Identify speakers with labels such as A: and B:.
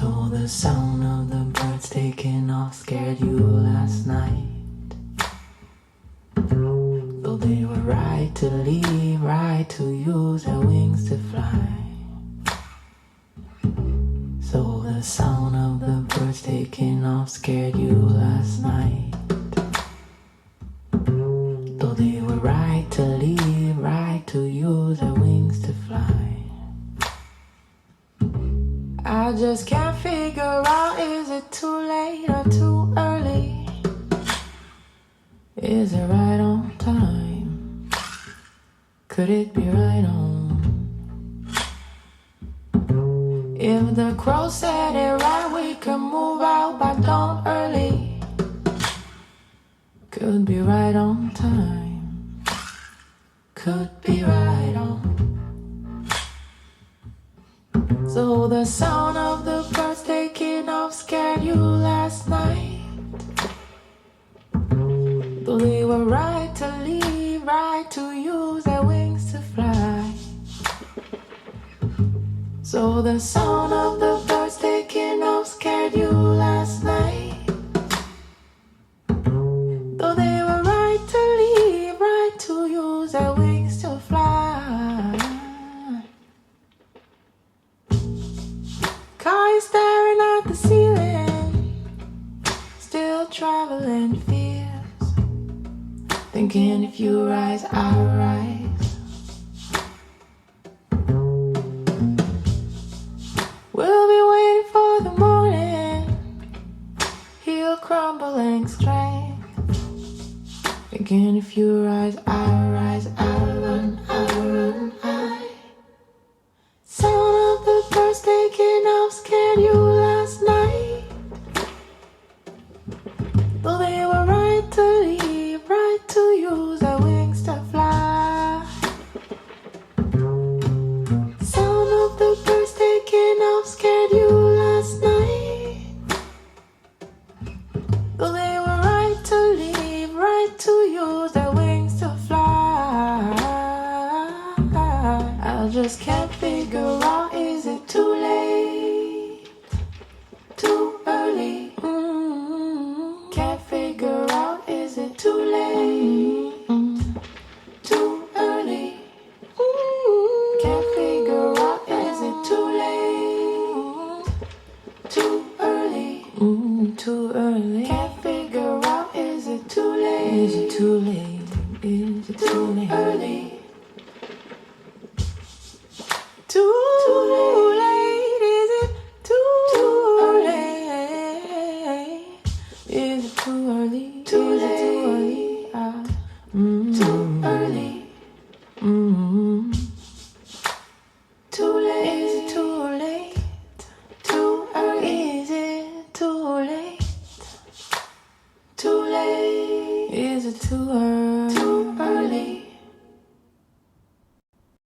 A: So the sound of the birds taking off scared you last night. Though they were right to leave, right to use their wings to fly. So the sound of the birds taking off scared you last night. Though they were right to leave, right to use their wings to fly. I just can't figure out, is it too late or too early? Is it right on time? Could it be right on? If the crow said it right, we could move out by dawn early. Could be right on time. Could be right on. So the sound of the birds taking off scared you last night. Though they were right to leave, right to use their wings to fly. So the sound of the birds taking off scared you last night. Though they were right to leave, right to use their wings to fly. Car is staring at the ceiling, still traveling fears, thinking if you rise, I'll rise. We'll be waiting for the morning, he'll crumbling strength, thinking if you rise, I'll rise, I'll run, I'll run, Sound of the birds taking off scared you last night. Though they were right to leave, right to use their wings to fly. Sound of the birds taking off scared you last night. Though they were right to leave, right to use their wings to fly. I just can't figure out, is it too late, too early? Can't figure out, is it too late, too early? Can't figure out, is it too late, too early? Too early. Can't figure out, is it too late? Is it too late? Is it too late? Early? Too late, is it too late? Is it too early? Too late. Too early. Too late. Is it too late? Too early. Is it too late? Too late. Is it too early?